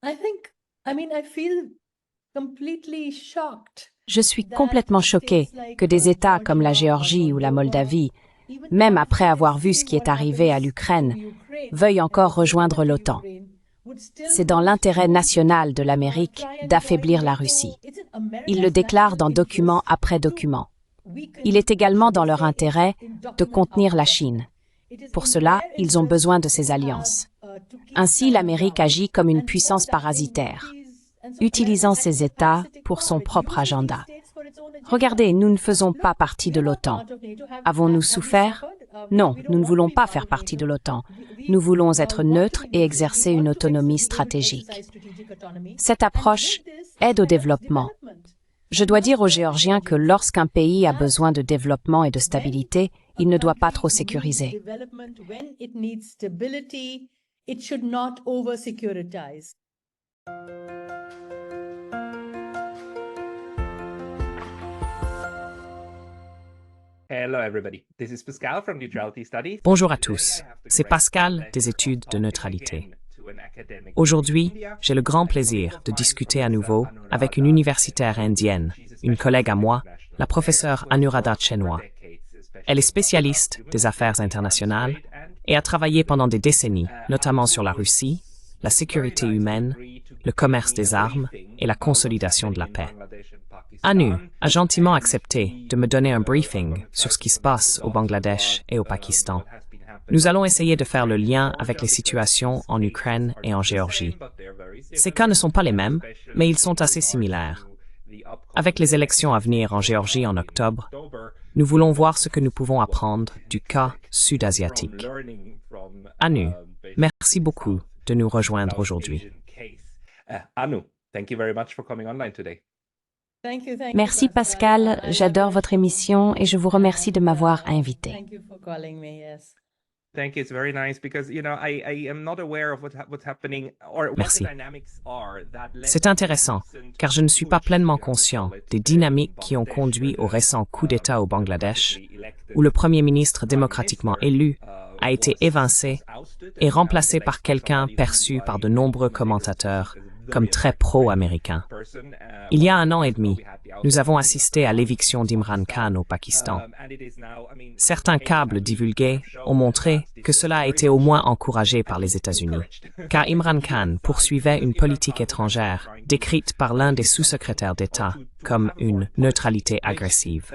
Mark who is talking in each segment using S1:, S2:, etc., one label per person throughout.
S1: I think, I feel completely shocked
S2: Je suis complètement choquée que des États comme la Géorgie ou la Moldavie, même après avoir vu ce qui est arrivé à l'Ukraine, veuillent encore rejoindre l'OTAN. C'est dans l'intérêt national de l'Amérique d'affaiblir la Russie. Ils le déclarent dans document après document. Il est également dans leur intérêt de contenir la Chine. Pour cela, ils ont besoin de ces alliances. Ainsi, l'Amérique agit comme une puissance parasitaire, utilisant ces États pour son propre agenda. Regardez, nous ne faisons pas partie de l'OTAN. Avons-nous souffert? Non, nous ne voulons pas faire partie de l'OTAN. Nous voulons être neutres et exercer une autonomie stratégique. Cette approche aide au développement. Je dois dire aux Géorgiens que lorsqu'un pays a besoin de développement et de stabilité, il ne doit pas trop sécuriser.
S3: Bonjour à tous, c'est Pascal des études de neutralité. Aujourd'hui, j'ai le grand plaisir de discuter à nouveau avec une universitaire indienne, une collègue à moi, la professeure Anuradha Chenwa. Elle est spécialiste des affaires internationales et a travaillé pendant des décennies, notamment sur la Russie, la sécurité humaine, le commerce des armes et la consolidation de la paix. Anu a gentiment accepté de me donner un briefing sur ce qui se passe au Bangladesh et au Pakistan. Nous allons essayer de faire le lien avec les situations en Ukraine et en Géorgie. Ces cas ne sont pas les mêmes, mais ils sont assez similaires. Avec les élections à venir en Géorgie en octobre, nous voulons voir ce que nous pouvons apprendre du cas sud-asiatique. Anu, merci beaucoup de nous rejoindre aujourd'hui.
S2: Merci Pascal, j'adore votre émission et je vous remercie de m'avoir invité.
S3: Merci. C'est intéressant, car je ne suis pas pleinement conscient des dynamiques qui ont conduit au récent coup d'État au Bangladesh, où le Premier ministre démocratiquement élu a été évincé et remplacé par quelqu'un perçu par de nombreux commentateurs comme très pro-américain. Il y a 1 an et demi, nous avons assisté à l'éviction d'Imran Khan au Pakistan. Certains câbles divulgués ont montré que cela a été au moins encouragé par les États-Unis, car Imran Khan poursuivait une politique étrangère décrite par l'un des sous-secrétaires d'État comme une neutralité agressive.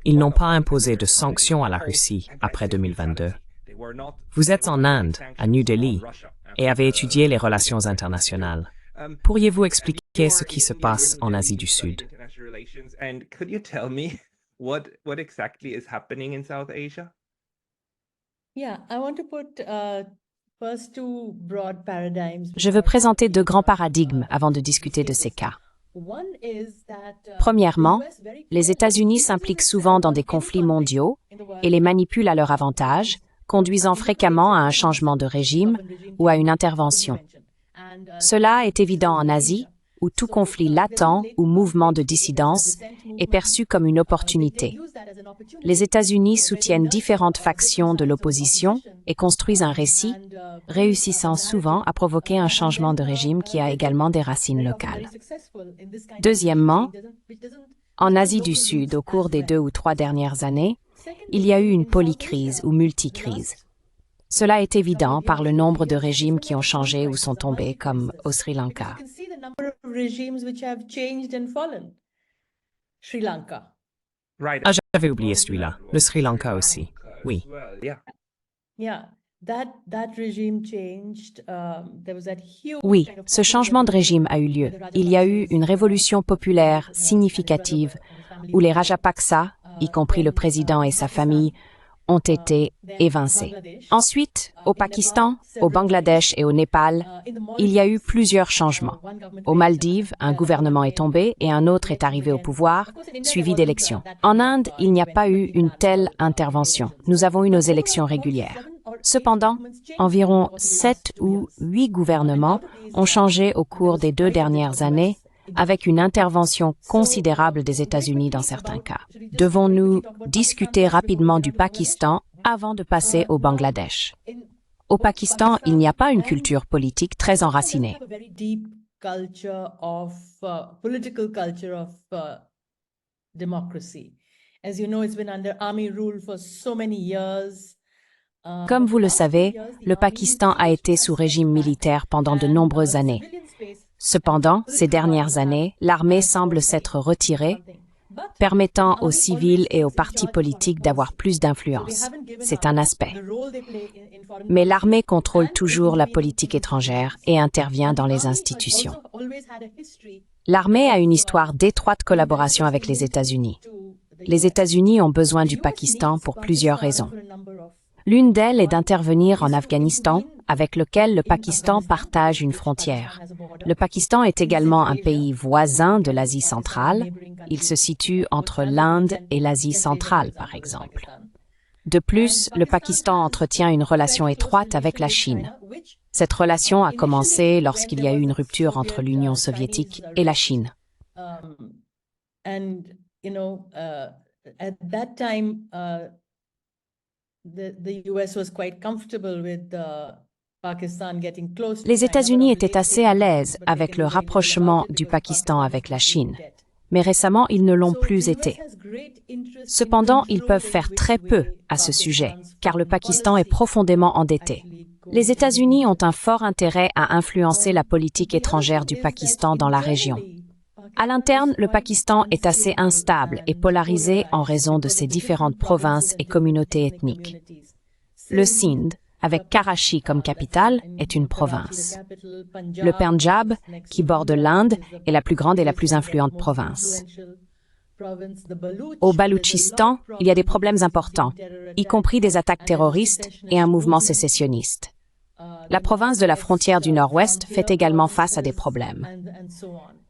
S3: Ils n'ont pas imposé de sanctions à la Russie après 2022. Vous êtes en Inde, à New Delhi, et avez étudié les relations internationales. Pourriez-vous expliquer ce qui se passe en Asie du Sud?
S2: Je veux présenter 2 grands paradigmes avant de discuter de ces cas. Premièrement, les États-Unis s'impliquent souvent dans des conflits mondiaux et les manipulent à leur avantage, conduisant fréquemment à un changement de régime ou à une intervention. Cela est évident en Asie, où tout conflit latent ou mouvement de dissidence est perçu comme une opportunité. Les États-Unis soutiennent différentes factions de l'opposition et construisent un récit, réussissant souvent à provoquer un changement de régime qui a également des racines locales. Deuxièmement, en Asie du Sud, au cours des 2 ou 3 dernières années, il y a eu une polycrise ou multicrise. Cela est évident par le nombre de régimes qui ont changé ou sont tombés, comme au Sri Lanka.
S3: Ah, j'avais oublié celui-là, le Sri Lanka aussi. Oui.
S2: Oui, ce changement de régime a eu lieu. Il y a eu une révolution populaire significative où les Rajapaksa, y compris le président et sa famille, ont été évincés. Ensuite, au Pakistan, au Bangladesh et au Népal, il y a eu plusieurs changements. Aux Maldives, un gouvernement est tombé et un autre est arrivé au pouvoir, suivi d'élections. En Inde, il n'y a pas eu une telle intervention. Nous avons eu nos élections régulières. Cependant, environ 7 ou 8 gouvernements ont changé au cours des 2 dernières années, avec une intervention considérable des États-Unis dans certains cas. Devons-nous discuter rapidement du Pakistan avant de passer au Bangladesh? Au Pakistan, il n'y a pas une culture politique très enracinée.
S1: Culture of political culture of democracy. As you know, it's been under army rule for so many years.
S2: Comme vous le savez, le Pakistan a été sous régime militaire pendant de nombreuses années. Cependant, ces dernières années, l'armée semble s'être retirée, permettant aux civils et aux partis politiques d'avoir plus d'influence. C'est un aspect. Mais l'armée contrôle toujours la politique étrangère et intervient dans les institutions. L'armée a une histoire d'étroite collaboration avec les États-Unis. Les États-Unis ont besoin du Pakistan pour plusieurs raisons. L'une d'elles est d'intervenir en Afghanistan, avec lequel le Pakistan partage une frontière. Le Pakistan est également un pays voisin de l'Asie centrale. Il se situe entre l'Inde et l'Asie centrale, par exemple. De plus, le Pakistan entretient une relation étroite avec la Chine. Cette relation a commencé lorsqu'il y a eu une rupture entre l'Union soviétique et la Chine. Les États-Unis étaient assez à l'aise avec le rapprochement du Pakistan avec la Chine, mais récemment ils ne l'ont plus été. Cependant, ils peuvent faire très peu à ce sujet, car le Pakistan est profondément endetté. Les États-Unis ont un fort intérêt à influencer la politique étrangère du Pakistan dans la région. À l'interne, le Pakistan est assez instable et polarisé en raison de ses différentes provinces et communautés ethniques. Le Sindh, avec Karachi comme capitale, est une province. Le Pendjab, qui borde l'Inde, est la plus grande et la plus influente province. Au Baloutchistan, il y a des problèmes importants, y compris des attaques terroristes et un mouvement sécessionniste. La province de la frontière du Nord-Ouest fait également face à des problèmes.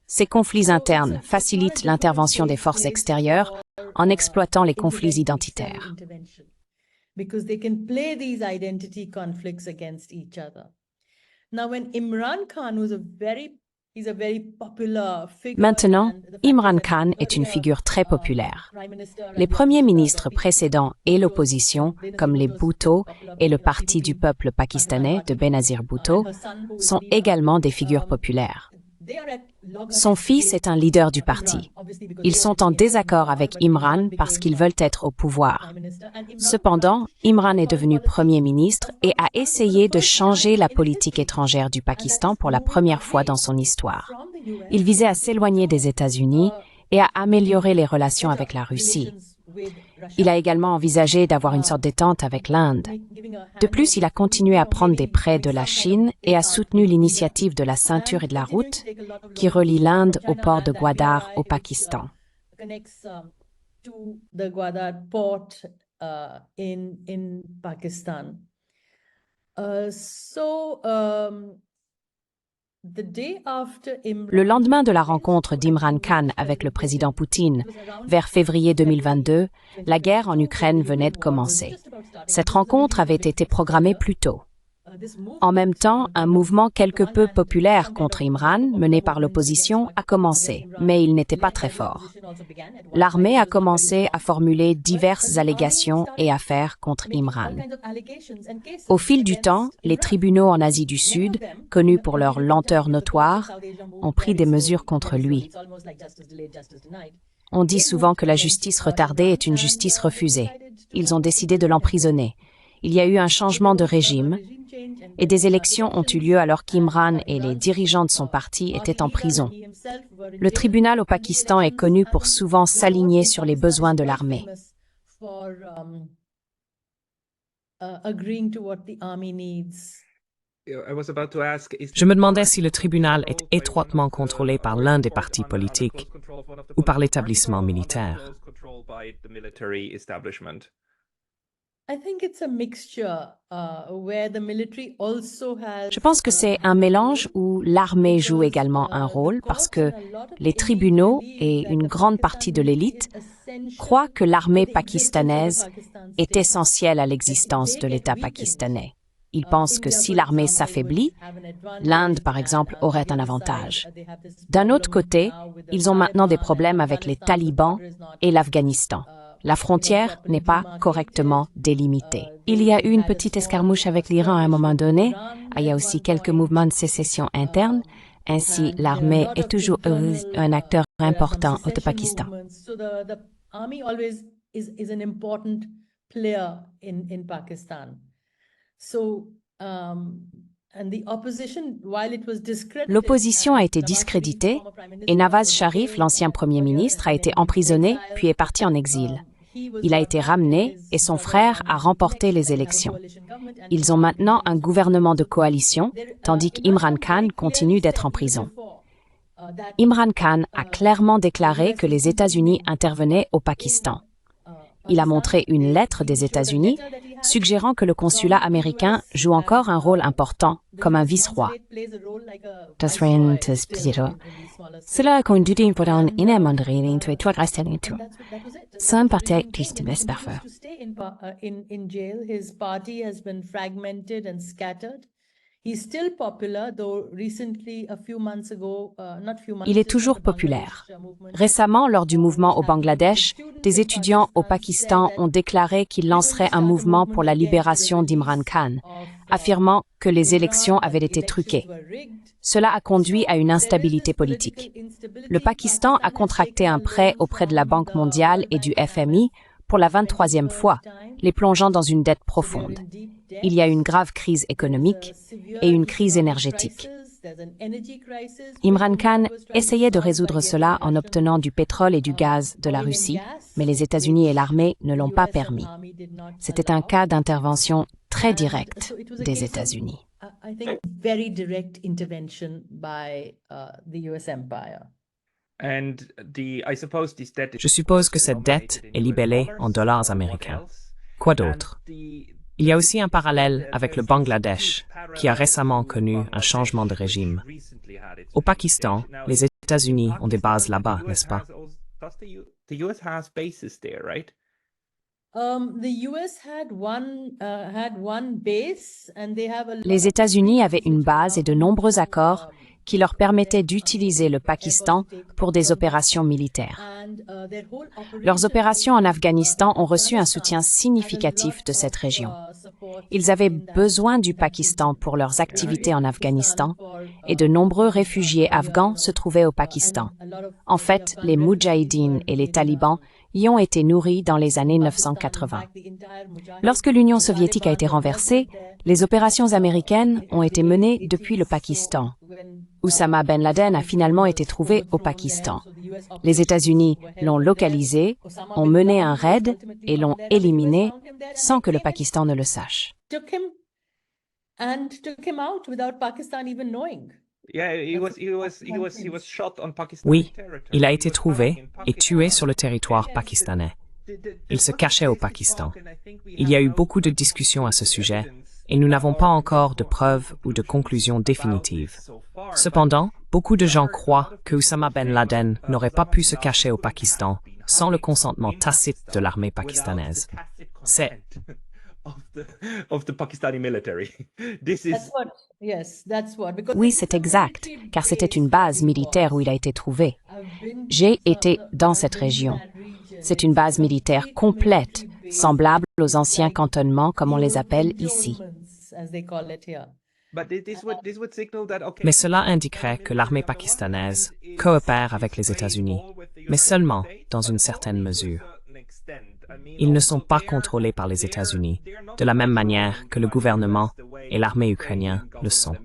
S2: Ces conflits internes facilitent l'intervention des forces extérieures en exploitant les conflits identitaires. Maintenant, Imran Khan est une figure très populaire. Les premiers ministres précédents et l'opposition, comme les Bhutto et le Parti du peuple pakistanais de Benazir Bhutto, sont également des figures populaires. Son fils est un leader du parti. Ils sont en désaccord avec Imran parce qu'ils veulent être au pouvoir. Cependant, Imran est devenu Premier ministre et a essayé de changer la politique étrangère du Pakistan pour la première fois dans son histoire. Il visait à s'éloigner des États-Unis et à améliorer les relations avec la Russie. Il a également envisagé d'avoir une sorte détente avec l'Inde. De plus, il a continué à prendre des prêts de la Chine et a soutenu l'initiative de la ceinture et de la route qui relie l'Inde au port de Gwadar au Pakistan. Le lendemain de la rencontre d'Imran Khan avec le président Poutine, vers février 2022, la guerre en Ukraine venait de commencer. Cette rencontre avait été programmée plus tôt. En même temps, un mouvement quelque peu populaire contre Imran, mené par l'opposition, a commencé, mais il n'était pas très fort. L'armée a commencé à formuler diverses allégations et affaires contre Imran. Au fil du temps, les tribunaux en Asie du Sud, connus pour leur lenteur notoire, ont pris des mesures contre lui. On dit souvent que la justice retardée est une justice refusée. Ils ont décidé de l'emprisonner. Il y a eu un changement de régime et des élections ont eu lieu alors qu'Imran et les dirigeants de son parti étaient en prison. Le tribunal au Pakistan est connu pour souvent s'aligner sur les besoins de l'armée.
S3: Je me demandais si le tribunal est étroitement contrôlé par l'un des partis politiques ou par l'établissement militaire.
S2: Je pense que c'est un mélange où l'armée joue également un rôle parce que les tribunaux et une grande partie de l'élite croient que l'armée pakistanaise est essentielle à l'existence de l'État pakistanais. Ils pensent que si l'armée s'affaiblit, l'Inde, par exemple, aurait un avantage. D'un autre côté, ils ont maintenant des problèmes avec les talibans et l'Afghanistan. La frontière n'est pas correctement délimitée. Il y a eu une petite escarmouche avec l'Iran à un moment donné. Il y a aussi quelques mouvements de sécession interne. Ainsi, l'armée est toujours un acteur important au Pakistan.
S1: So the army always is an important player in Pakistan. So and the opposition, while it was discredited,
S2: L'opposition a été discréditée et Nawaz Sharif, l'ancien Premier ministre, a été emprisonné puis est parti en exil. Il a été ramené et son frère a remporté les élections. Ils ont maintenant un gouvernement de coalition, tandis qu'Imran Khan continue d'être en prison. Imran Khan a clairement déclaré que les États-Unis intervenaient au Pakistan. Il a montré une lettre des États-Unis suggérant que le consulat américain joue encore un rôle important comme un vice-roi. Cela conduit important Some parties parfois.
S1: In jail, his party has been fragmented and scattered. He's still popular, though recently, a few months ago,
S2: Il est toujours populaire. Récemment, lors du mouvement au Bangladesh, des étudiants au Pakistan ont déclaré qu'ils lanceraient un mouvement pour la libération d'Imran Khan, affirmant que les élections avaient été truquées. Cela a conduit à une instabilité politique. Le Pakistan a contracté un prêt auprès de la Banque mondiale et du FMI pour la 23e fois, les plongeant dans une dette profonde. Il y a une grave crise économique et une crise énergétique. Imran Khan essayait de résoudre cela en obtenant du pétrole et du gaz de la Russie, mais les États-Unis et l'armée ne l'ont pas permis. C'était un cas d'intervention très directe des États-Unis.
S1: I think very direct intervention by the US empire.
S3: Je suppose que cette dette est libellée en dollars américains. Quoi d'autre? Il y a aussi un parallèle avec le Bangladesh, qui a récemment connu un changement de régime. Au Pakistan, les États-Unis ont des bases là-bas, n'est-ce pas?
S1: The US had one base and they have a lot
S2: Les États-Unis avaient une base et de nombreux accords qui leur permettaient d'utiliser le Pakistan pour des opérations militaires. Leurs opérations en Afghanistan ont reçu un soutien significatif de cette région. Ils avaient besoin du Pakistan pour leurs activités en Afghanistan et de nombreux réfugiés afghans se trouvaient au Pakistan. En fait, les Moudjahidines et les talibans y ont été nourris dans les années 1980. Lorsque l'Union soviétique a été renversée, les opérations américaines ont été menées depuis le Pakistan. Oussama Ben Laden a finalement été trouvé au Pakistan. Les États-Unis l'ont localisé, ont mené un raid et l'ont éliminé sans que le Pakistan ne le sache.
S1: took him out without Pakistan even knowing.
S3: Oui, il a été trouvé et tué sur le territoire pakistanais. Il se cachait au Pakistan. Il y a eu beaucoup de discussions à ce sujet et nous n'avons pas encore de preuves ou de conclusions définitives. Cependant, beaucoup de gens croient que Oussama Ben Laden n'aurait pas pu se cacher au Pakistan sans le consentement tacite de l'armée pakistanaise. C'est
S2: Oui, c'est exact, car c'était une base militaire où il a été trouvé. J'ai été dans cette région. C'est une base militaire complète, semblable aux anciens cantonnements comme on les appelle ici.
S3: Mais cela indiquerait que l'armée pakistanaise coopère avec les États-Unis, mais seulement dans une certaine mesure. Ils ne sont pas contrôlés par les États-Unis, de la même manière que le gouvernement et l'armée ukrainienne le sont.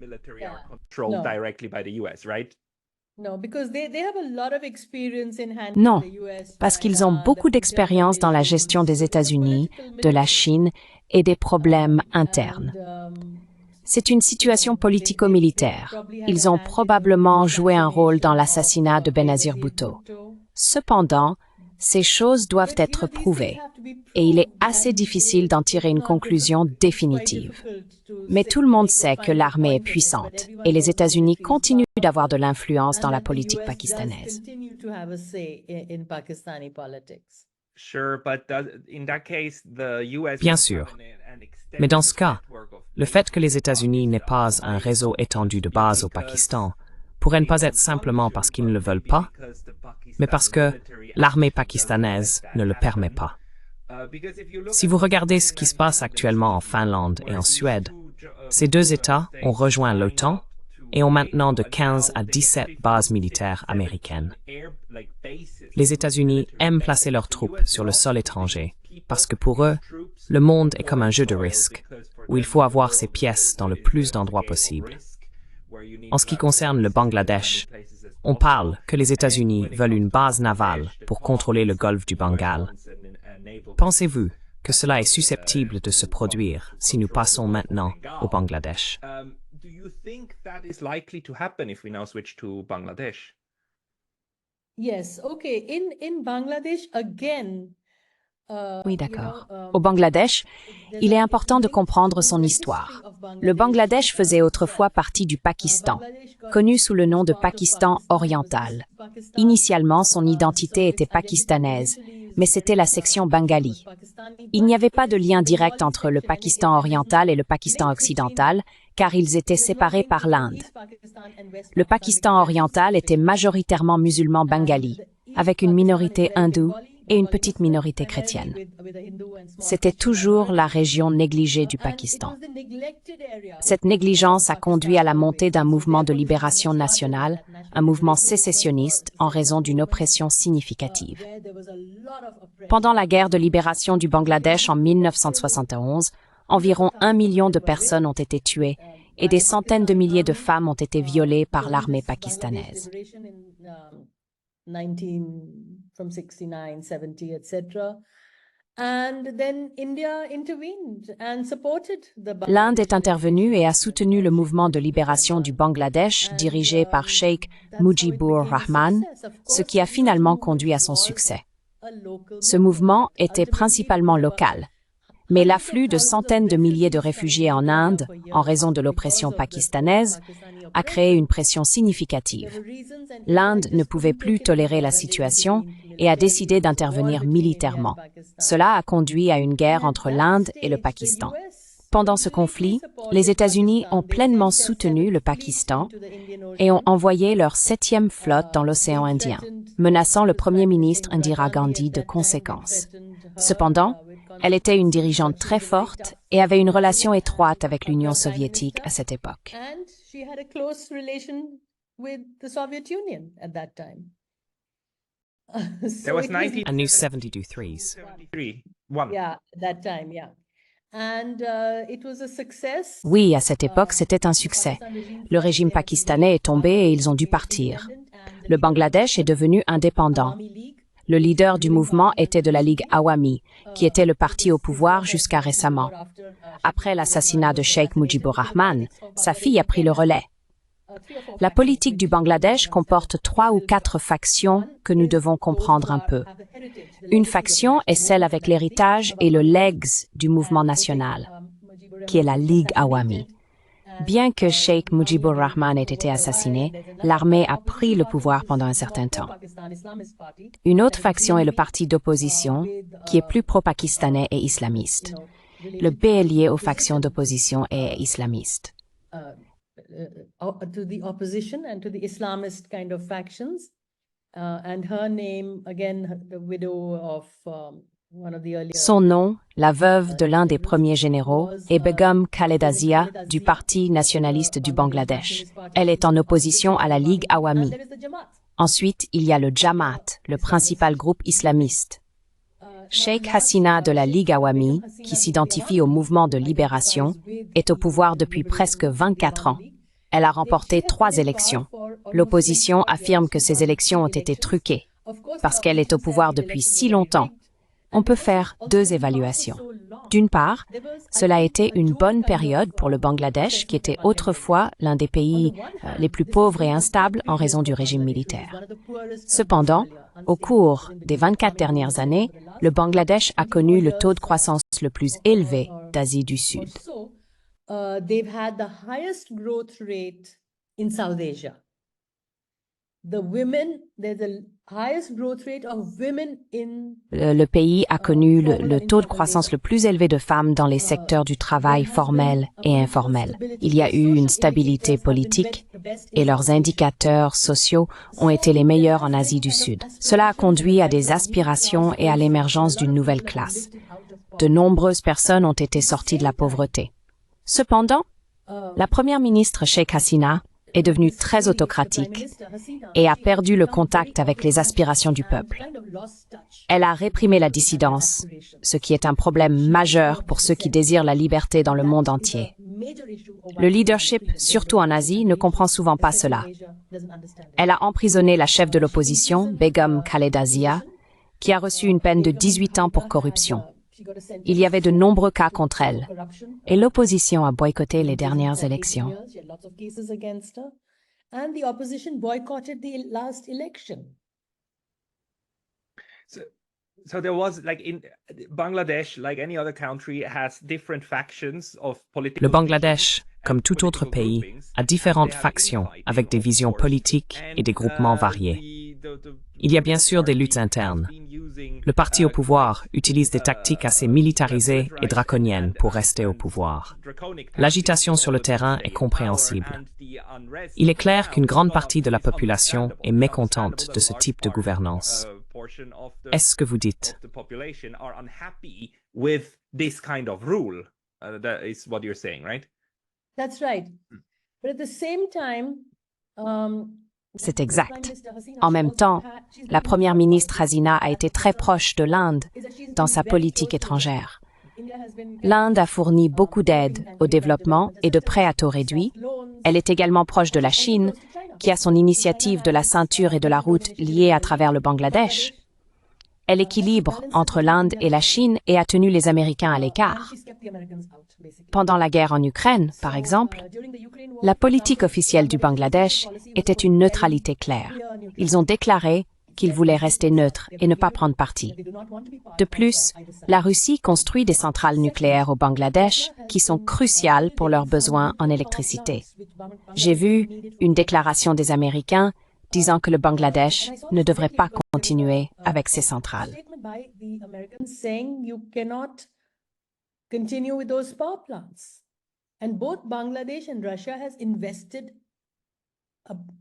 S2: Non, parce qu'ils ont beaucoup d'expérience dans la gestion des États-Unis, de la Chine et des problèmes internes. C'est une situation politico-militaire. Ils ont probablement joué un rôle dans l'assassinat de Benazir Bhutto. Cependant, ces choses doivent être prouvées, et il est assez difficile d'en tirer une conclusion définitive. Mais tout le monde sait que l'armée est puissante, et les États-Unis continuent d'avoir de l'influence dans la politique pakistanaise.
S3: Bien sûr. Mais dans ce cas, le fait que les États-Unis n'aient pas un réseau étendu de bases au Pakistan pourrait ne pas être simplement parce qu'ils ne le veulent pas, mais parce que l'armée pakistanaise ne le permet pas. Si vous regardez ce qui se passe actuellement en Finlande et en Suède, ces deux États ont rejoint l'OTAN et ont maintenant de 15 à 17 bases militaires américaines. Les États-Unis aiment placer leurs troupes sur le sol étranger parce que pour eux, le monde est comme un jeu de risque où il faut avoir ses pièces dans le plus d'endroits possible. En ce qui concerne le Bangladesh, on parle que les États-Unis veulent une base navale pour contrôler le golfe du Bengale. Pensez-vous que cela est susceptible de se produire si nous passons maintenant au Bangladesh?
S4: Do you think that is likely to happen if we now switch to Bangladesh?
S1: Yes, okay. In Bangladesh, again,
S2: Oui, d'accord. Au Bangladesh, il est important de comprendre son histoire. Le Bangladesh faisait autrefois partie du Pakistan, connu sous le nom de Pakistan oriental. Initialement, son identité était pakistanaise, mais c'était la section bengali. Il n'y avait pas de lien direct entre le Pakistan oriental et le Pakistan occidental, car ils étaient séparés par l'Inde. Le Pakistan oriental était majoritairement musulman bengali, avec une minorité hindoue et une petite minorité chrétienne. C'était toujours la région négligée du Pakistan. Cette négligence a conduit à la montée d'un mouvement de libération nationale, un mouvement sécessionniste en raison d'une oppression significative. Pendant la guerre de libération du Bangladesh en 1971, environ 1 million de personnes ont été tuées et des centaines de milliers de femmes ont été violées par l'armée pakistanaise.
S1: From 69, 70, etc. And then India intervened and supported the
S2: L'Inde est intervenue et a soutenu le mouvement de libération du Bangladesh dirigé par Sheikh Mujibur Rahman, ce qui a finalement conduit à son succès. Ce mouvement était principalement local, mais l'afflux de centaines de milliers de réfugiés en Inde, en raison de l'oppression pakistanaise, a créé une pression significative. L'Inde ne pouvait plus tolérer la situation et a décidé d'intervenir militairement. Cela a conduit à une guerre entre l'Inde et le Pakistan. Pendant ce conflit, les États-Unis ont pleinement soutenu le Pakistan et ont envoyé leur 7e flotte dans l'océan Indien, menaçant le Premier ministre Indira Gandhi de conséquences. Cependant, elle était une dirigeante très forte et avait une relation étroite avec l'Union soviétique à cette époque.
S4: There was 90
S3: A new 72 threes.
S4: 73. One.
S1: Yeah, that time, yeah. And it was a success.
S2: Oui, à cette époque, c'était un succès. Le régime pakistanais est tombé et ils ont dû partir. Le Bangladesh est devenu indépendant. Le leader du mouvement était de la Ligue Awami, qui était le parti au pouvoir jusqu'à récemment. Après l'assassinat de Sheikh Mujibur Rahman, sa fille a pris le relais. La politique du Bangladesh comporte 3 ou 4 factions que nous devons comprendre un peu. Une faction est celle avec l'héritage et le legs du mouvement national, qui est la Ligue Awami. Bien que Sheikh Mujibur Rahman ait été assassiné, l'armée a pris le pouvoir pendant un certain temps. Une autre faction est le parti d'opposition, qui est plus pro-pakistanais et islamiste. Le bélier aux factions d'opposition est islamiste.
S1: To the opposition and to the Islamist kind of factions. And her name, again, the widow of one of the earlier...
S2: Son nom, la veuve de l'un des premiers généraux, est Begum Khaleda Zia du Parti nationaliste du Bangladesh. Elle est en opposition à la Ligue Awami. Ensuite, il y a le Jamaat, le principal groupe islamiste. Sheikh Hasina de la Ligue Awami, qui s'identifie au mouvement de libération, est au pouvoir depuis presque 24 ans. Elle a remporté 3 élections. L'opposition affirme que ces élections ont été truquées. Parce qu'elle est au pouvoir depuis si longtemps, on peut faire 2 évaluations. D'une part, cela a été une bonne période pour le Bangladesh, qui était autrefois l'un des pays les plus pauvres et instables en raison du régime militaire. Cependant, au cours des 24 dernières années, le Bangladesh a connu le taux de croissance le plus élevé d'Asie du Sud.
S1: They've had the highest growth rate in South Asia. the women, there's the highest growth rate of women in
S2: Le pays a connu le taux de croissance le plus élevé de femmes dans les secteurs du travail formel et informel. Il y a eu une stabilité politique et leurs indicateurs sociaux ont été les meilleurs en Asie du Sud. Cela a conduit à des aspirations et à l'émergence d'une nouvelle classe. De nombreuses personnes ont été sorties de la pauvreté. Cependant, la première ministre Sheikh Hasina est devenue très autocratique et a perdu le contact avec les aspirations du peuple. Elle a réprimé la dissidence, ce qui est un problème majeur pour ceux qui désirent la liberté dans le monde entier. Le leadership, surtout en Asie, ne comprend souvent pas cela. Elle a emprisonné la chef de l'opposition, Begum Khaleda Zia, qui a reçu une peine de 18 ans pour corruption. Il y avait de nombreux cas contre elle, et l'opposition a boycotté les dernières élections.
S4: So there was, like, in Bangladesh, like any other country, has different factions of political.
S3: Le Bangladesh, comme tout autre pays, a différentes factions avec des visions politiques et des groupements variés. Il y a bien sûr des luttes internes. Le parti au pouvoir utilise des tactiques assez militarisées et draconiennes pour rester au pouvoir. L'agitation sur le terrain est compréhensible. Il est clair qu'une grande partie de la population est mécontente de ce type de gouvernance. Est-ce que vous dites?
S1: That's right. But at the same time,
S2: C'est exact. En même temps, la première ministre Hasina a été très proche de l'Inde dans sa politique étrangère. L'Inde a fourni beaucoup d'aide au développement et de prêts à taux réduits. Elle est également proche de la Chine, qui a son initiative de la ceinture et de la route liée à travers le Bangladesh. Elle équilibre entre l'Inde et la Chine et a tenu les Américains à l'écart. Pendant la guerre en Ukraine, par exemple, la politique officielle du Bangladesh était une neutralité claire. Ils ont déclaré qu'ils voulaient rester neutres et ne pas prendre parti. De plus, la Russie construit des centrales nucléaires au Bangladesh qui sont cruciales pour leurs besoins en électricité. J'ai vu une déclaration des Américains disant que le Bangladesh ne devrait pas continuer avec ses centrales.
S1: Continue with those power plants. And both Bangladesh and Russia has invested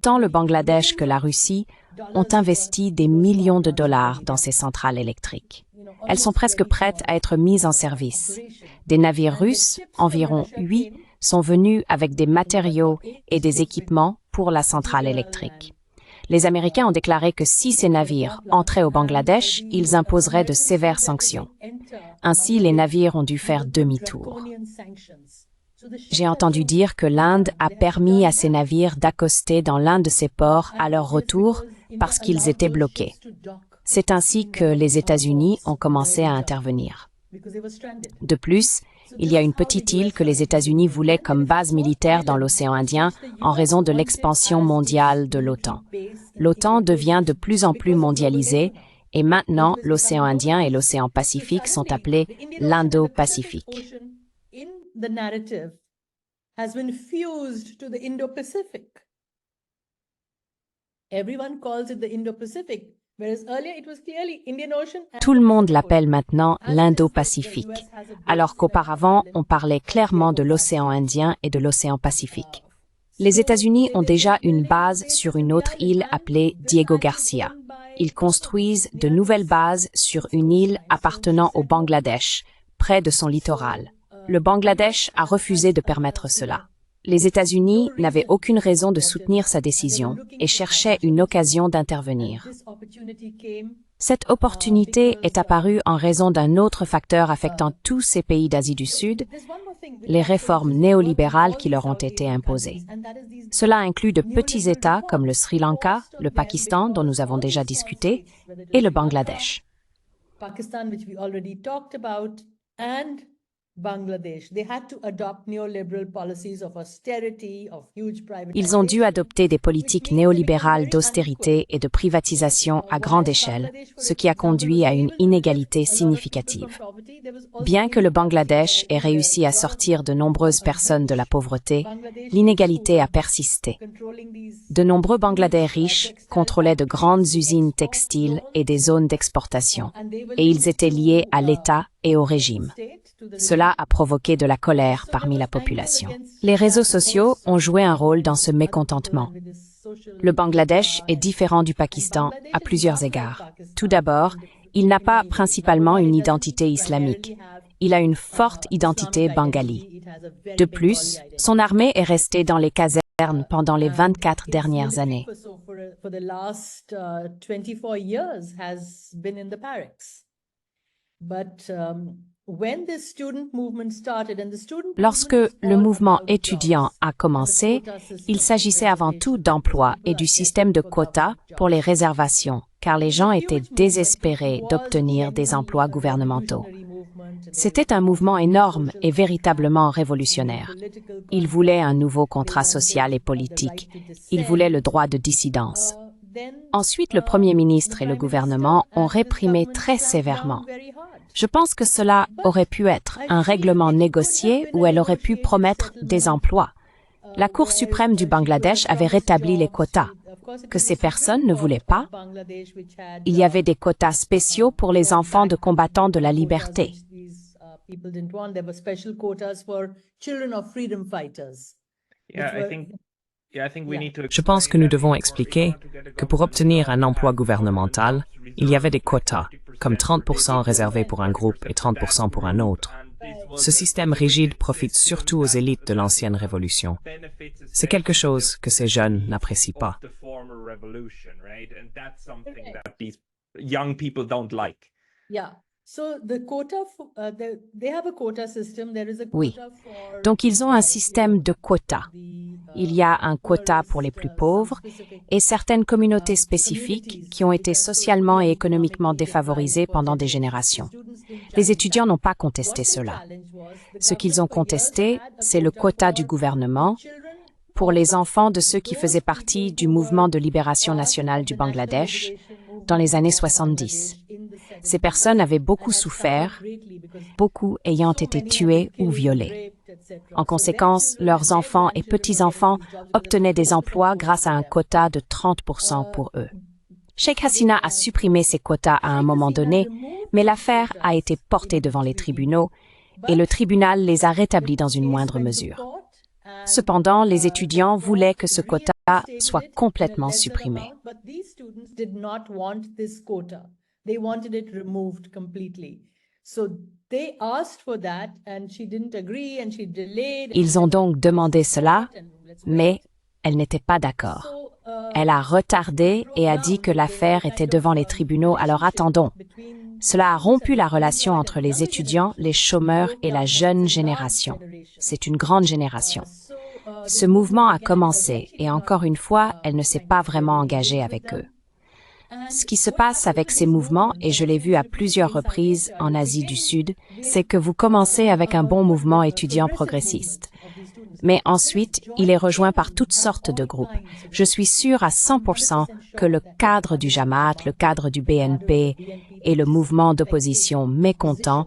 S2: Tant le Bangladesh que la Russie ont investi des millions de dollars dans ces centrales électriques. Elles sont presque prêtes à être mises en service. Des navires russes, environ 8, sont venus avec des matériaux et des équipements pour la centrale électrique. Les Américains ont déclaré que si ces navires entraient au Bangladesh, ils imposeraient de sévères sanctions. Ainsi, les navires ont dû faire demi-tour. J'ai entendu dire que l'Inde a permis à ces navires d'accoster dans l'un de ses ports à leur retour parce qu'ils étaient bloqués. C'est ainsi que les États-Unis ont commencé à intervenir. De plus, il y a une petite île que les États-Unis voulaient comme base militaire dans l'océan Indien en raison de l'expansion mondiale de l'OTAN. L'OTAN devient de plus en plus mondialisée et maintenant l'océan Indien et l'océan Pacifique sont appelés l'Indo-Pacifique.
S1: The narrative has been fused to the Indo-Pacific. Everyone calls it the Indo-Pacific, whereas earlier it was clearly Indian Ocean.
S2: Tout le monde l'appelle maintenant l'Indo-Pacifique, alors qu'auparavant on parlait clairement de l'océan Indien et de l'océan Pacifique. Les États-Unis ont déjà une base sur une autre île appelée Diego Garcia. Ils construisent de nouvelles bases sur une île appartenant au Bangladesh, près de son littoral. Le Bangladesh a refusé de permettre cela. Les États-Unis n'avaient aucune raison de soutenir sa décision et cherchaient une occasion d'intervenir. Cette opportunité est apparue en raison d'un autre facteur affectant tous ces pays d'Asie du Sud, les réformes néolibérales qui leur ont été imposées. Cela inclut de petits États comme le Sri Lanka, le Pakistan, dont nous avons déjà discuté, et le Bangladesh.
S1: Bangladesh. They had to adopt neoliberal policies of austerity, of huge
S2: Ils ont dû
S1: privatization.
S2: adopter des politiques néolibérales d'austérité et de privatisation à grande échelle, ce qui a conduit à une inégalité significative. Bien que le Bangladesh ait réussi à sortir de nombreuses personnes de la pauvreté, l'inégalité a persisté. De nombreux Bangladais riches contrôlaient de grandes usines textiles et des zones d'exportation, et ils étaient liés à l'État et au régime. Cela a provoqué de la colère parmi la population. Les réseaux sociaux ont joué un rôle dans ce mécontentement. Le Bangladesh est différent du Pakistan à plusieurs égards. Tout d'abord, il n'a pas principalement une identité islamique. Il a une forte identité bengali. De plus, son armée est restée dans les casernes pendant les 24 dernières années.
S1: For the last 24 years has been in the barracks. But when the student movement started and the student
S2: Lorsque
S1: movement was
S2: le
S1: all
S2: mouvement
S1: about
S2: étudiant
S1: jobs,
S2: a commencé,
S1: the quota system,
S2: il s'agissait avant tout d'emploi et du système de quotas pour les réservations, car les gens étaient désespérés d'obtenir des emplois gouvernementaux. C'était un mouvement énorme et véritablement révolutionnaire. Ils voulaient un nouveau contrat social et politique. Ils voulaient le droit de dissidence. Ensuite, le Premier ministre et le gouvernement ont réprimé très sévèrement. Je pense que cela aurait pu être un règlement négocié où elle aurait pu promettre des emplois. La Cour suprême du Bangladesh avait rétabli les quotas, que ces personnes ne voulaient pas. Il y avait des quotas spéciaux pour les enfants de combattants de la liberté.
S3: Je pense que nous devons expliquer que pour obtenir un emploi gouvernemental, il y avait des quotas, comme 30% réservés pour un groupe et 30% pour un autre. Ce système rigide profite surtout aux élites de l'ancienne révolution. C'est quelque chose que ces jeunes n'apprécient pas.
S4: Young people don't like.
S1: Yeah. So the quota, they have a quota system. There is a
S2: Oui.
S1: quota for
S2: Donc ils ont un système de quotas. Il y a un quota pour les plus pauvres et certaines communautés spécifiques qui ont été socialement et économiquement défavorisées pendant des générations. Les étudiants n'ont pas contesté cela. Ce qu'ils ont contesté, c'est le quota du gouvernement pour les enfants de ceux qui faisaient partie du mouvement de libération nationale du Bangladesh dans les années 70. Ces personnes avaient beaucoup souffert, beaucoup ayant été tués ou violés. En conséquence, leurs enfants et petits-enfants obtenaient des emplois grâce à un quota de 30% pour eux. Sheikh Hasina a supprimé ces quotas à un moment donné, mais l'affaire a été portée devant les tribunaux et le tribunal les a rétablis dans une moindre mesure. Cependant, les étudiants voulaient que ce quota soit complètement supprimé.
S1: They wanted it removed completely. So they asked for that and she didn't agree and she delayed.
S2: Ils ont donc demandé cela, mais elle n'était pas d'accord. Elle a retardé et a dit que l'affaire était devant les tribunaux, alors attendons. Cela a rompu la relation entre les étudiants, les chômeurs et la jeune génération. C'est une grande génération. Ce mouvement a commencé et encore une fois, elle ne s'est pas vraiment engagée avec eux. Ce qui se passe avec ces mouvements, et je l'ai vu à plusieurs reprises en Asie du Sud, c'est que vous commencez avec un bon mouvement étudiant progressiste. Mais ensuite, il est rejoint par toutes sortes de groupes. Je suis sûre à 100% que le cadre du Jamaat, le cadre du BNP et le mouvement d'opposition mécontent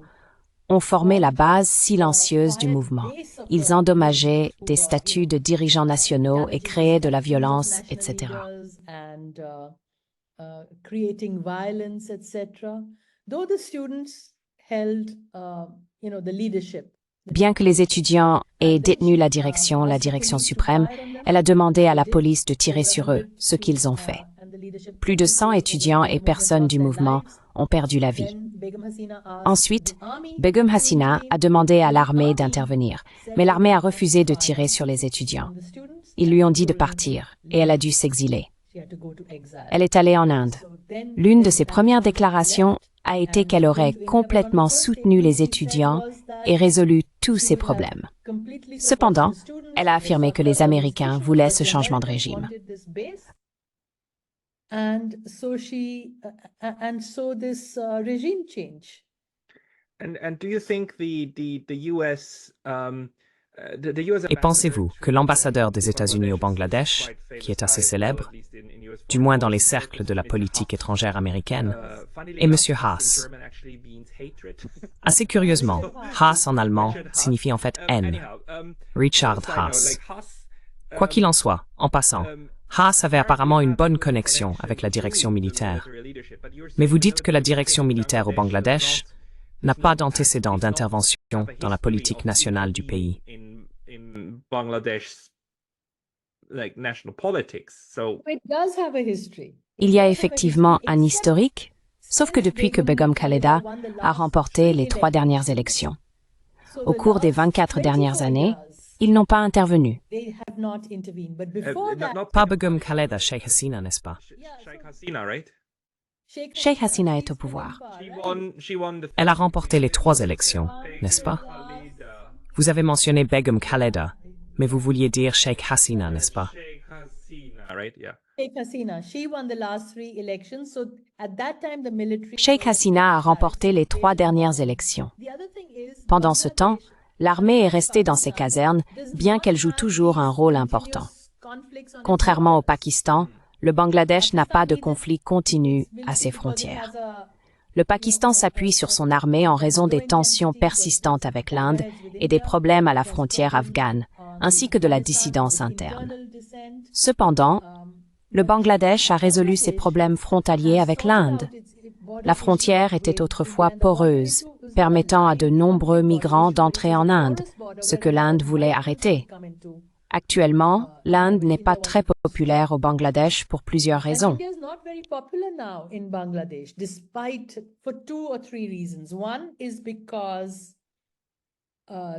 S2: ont formé la base silencieuse du mouvement. Ils endommageaient des statuts de dirigeants nationaux et créaient de la violence, etc.
S1: Creating violence, etc. Though the students held, the leadership.
S2: Bien que les étudiants aient détenu la direction suprême, elle a demandé à la police de tirer sur eux, ce qu'ils ont fait. Plus de 100 étudiants et personnes du mouvement ont perdu la vie. Ensuite, Begum Hasina a demandé à l'armée d'intervenir, mais l'armée a refusé de tirer sur les étudiants. Ils lui ont dit de partir, et elle a dû s'exiler. Elle est allée en Inde. L'une de ses premières déclarations a été qu'elle aurait complètement soutenu les étudiants et résolu tous ces problèmes. Cependant, elle a affirmé que les Américains voulaient ce changement de régime.
S4: And do you think the US the US
S3: Et pensez-vous que l'ambassadeur des États-Unis au Bangladesh, qui est assez célèbre, du moins dans les cercles de la politique étrangère américaine, est M. Haas? Assez curieusement, Haas en allemand signifie en fait haine. Richard Haas. Quoi qu'il en soit, en passant, Haas avait apparemment une bonne connexion avec la direction militaire. Mais vous dites que la direction militaire au Bangladesh n'a pas d'antécédent d'intervention dans la politique nationale du pays.
S4: In Bangladesh, like national politics. So
S1: It does have a history.
S2: Il y a effectivement un historique, sauf que depuis que Begum Khaleda a remporté les 3 dernières élections. Au cours des 24 dernières années, ils n'ont pas intervenu.
S1: They have not intervened. But before that,
S3: Pas Begum Khaleda, Sheikh Hasina, n'est-ce pas?
S4: Sheikh Hasina, right?
S2: Sheikh Hasina est au pouvoir.
S4: She won the
S3: Elle a remporté les 3 élections, n'est-ce pas? Vous avez mentionné Begum Khaleda, mais vous vouliez dire Sheikh Hasina, n'est-ce pas?
S4: Sheikh Hasina, right? Yeah.
S1: Sheikh Hasina, she won the last 3 elections. So at that time, the military.
S2: Sheikh Hasina a remporté les 3 dernières élections.
S1: The other thing is,
S2: Pendant ce temps, l'armée est restée dans ses casernes, bien qu'elle joue toujours un rôle important. Contrairement au Pakistan, le Bangladesh n'a pas de conflit continu à ses frontières. Le Pakistan s'appuie sur son armée en raison des tensions persistantes avec l'Inde et des problèmes à la frontière afghane, ainsi que de la dissidence interne. Cependant, le Bangladesh a résolu ses problèmes frontaliers avec l'Inde. La frontière était autrefois poreuse, permettant à de nombreux migrants d'entrer en Inde, ce que l'Inde voulait arrêter. Actuellement, l'Inde n'est pas très populaire au Bangladesh pour plusieurs raisons.
S1: India is not very popular now in Bangladesh, despite for 2 or 3 reasons. One is because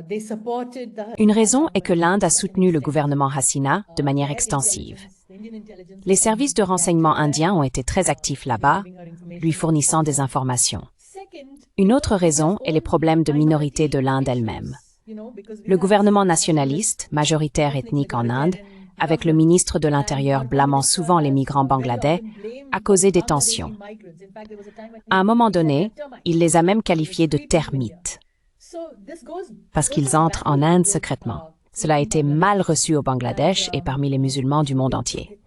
S1: they supported the.
S2: Une raison est que l'Inde a soutenu le gouvernement Hasina de manière extensive. Les services de renseignement indiens ont été très actifs là-bas, lui fournissant des informations. Une autre raison est les problèmes de minorité de l'Inde elle-même. Le gouvernement nationaliste, majoritaire ethnique en Inde, avec le ministre de l'Intérieur blâmant souvent les migrants bangladais, a causé des tensions. À un moment donné, il les a même qualifiés de termites, parce qu'ils entrent en Inde secrètement. Cela a été mal reçu au Bangladesh et parmi les musulmans du monde entier.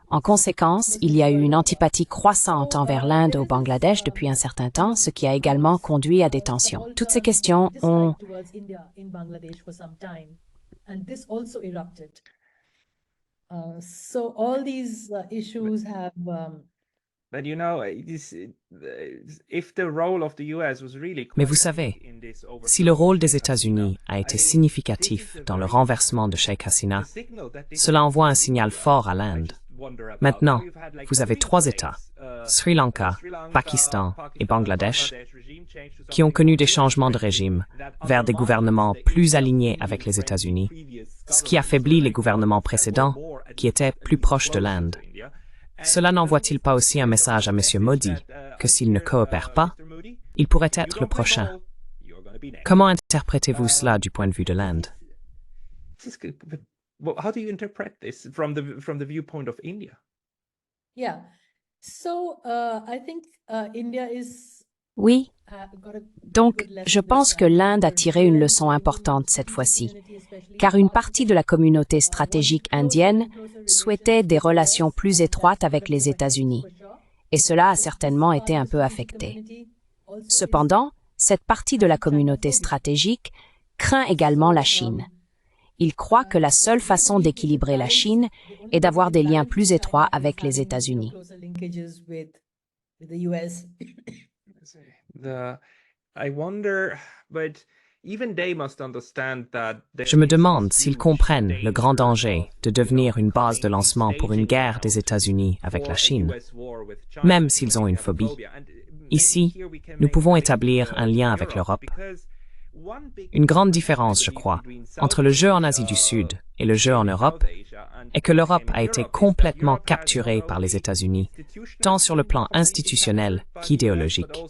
S2: En conséquence, il y a eu une antipathie croissante envers l'Inde au Bangladesh depuis un certain temps, ce qui a également conduit à des tensions. Toutes ces questions ont
S1: So all these issues have.
S4: But you know, if the role of the US was really.
S3: Mais vous savez, si le rôle des États-Unis a été significatif dans le renversement de Sheikh Hasina, cela envoie un signal fort à l'Inde. Maintenant, vous avez 3 États, Sri Lanka, Pakistan et Bangladesh, qui ont connu des changements de régime vers des gouvernements plus alignés avec les États-Unis, ce qui affaiblit les gouvernements précédents qui étaient plus proches de l'Inde. Cela n'envoie-t-il pas aussi un message à M. Modi que s'il ne coopère pas, il pourrait être le prochain? Comment interprétez-vous cela du point de vue de l'Inde?
S4: How do you interpret this from the viewpoint of India?
S1: Yeah. So I think India is.
S2: Oui,
S1: Got a
S2: donc je pense que l'Inde a tiré une leçon importante cette fois-ci, car une partie de la communauté stratégique indienne souhaitait des relations plus étroites avec les États-Unis, et cela a certainement été un peu affecté. Cependant, cette partie de la communauté stratégique craint également la Chine. Il croit que la seule façon d'équilibrer la Chine est d'avoir des liens plus étroits avec les États-Unis.
S4: I wonder, but even they must understand that.
S3: Je me demande s'ils comprennent le grand danger de devenir une base de lancement pour une guerre des États-Unis avec la Chine, même s'ils ont une phobie. Ici, nous pouvons établir un lien avec l'Europe. Une grande différence, je crois, entre le jeu en Asie du Sud et le jeu en Europe est que l'Europe a été complètement capturée par les États-Unis, tant sur le plan institutionnel qu'idéologique.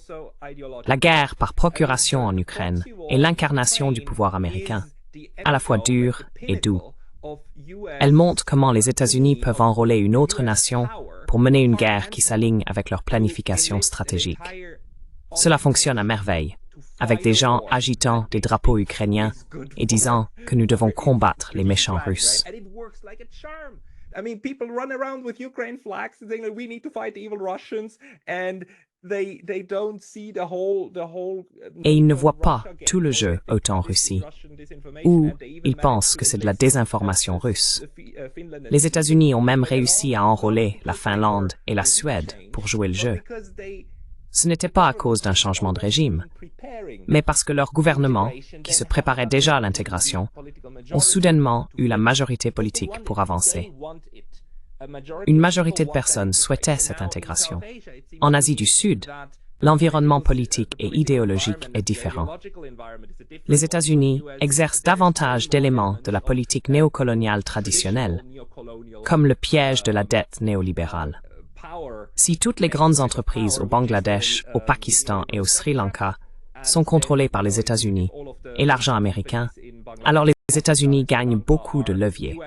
S3: La guerre par procuration en Ukraine est l'incarnation du pouvoir américain, à la fois dur et doux. Elle montre comment les États-Unis peuvent enrôler une autre nation pour mener une guerre qui s'aligne avec leur planification stratégique. Cela fonctionne à merveille. avec des gens agitant des drapeaux ukrainiens et disant que nous devons combattre les méchants Russes.
S4: I mean, people run around with Ukraine flags saying that we need to fight the evil Russians, and they don't see the whole.
S3: Et ils ne voient pas tout le jeu OTAN Russie, ou ils pensent que c'est de la désinformation russe. Les États-Unis ont même réussi à enrôler la Finlande et la Suède pour jouer le jeu. Ce n'était pas à cause d'un changement de régime, mais parce que leur gouvernement, qui se préparait déjà à l'intégration, ont soudainement eu la majorité politique pour avancer. Une majorité de personnes souhaitaient cette intégration. En Asie du Sud, l'environnement politique et idéologique est différent. Les États-Unis exercent davantage d'éléments de la politique néocoloniale traditionnelle, comme le piège de la dette néolibérale. Si toutes les grandes entreprises au Bangladesh, au Pakistan et au Sri Lanka sont contrôlées par les États-Unis et l'argent américain, alors les États-Unis gagnent beaucoup de leviers.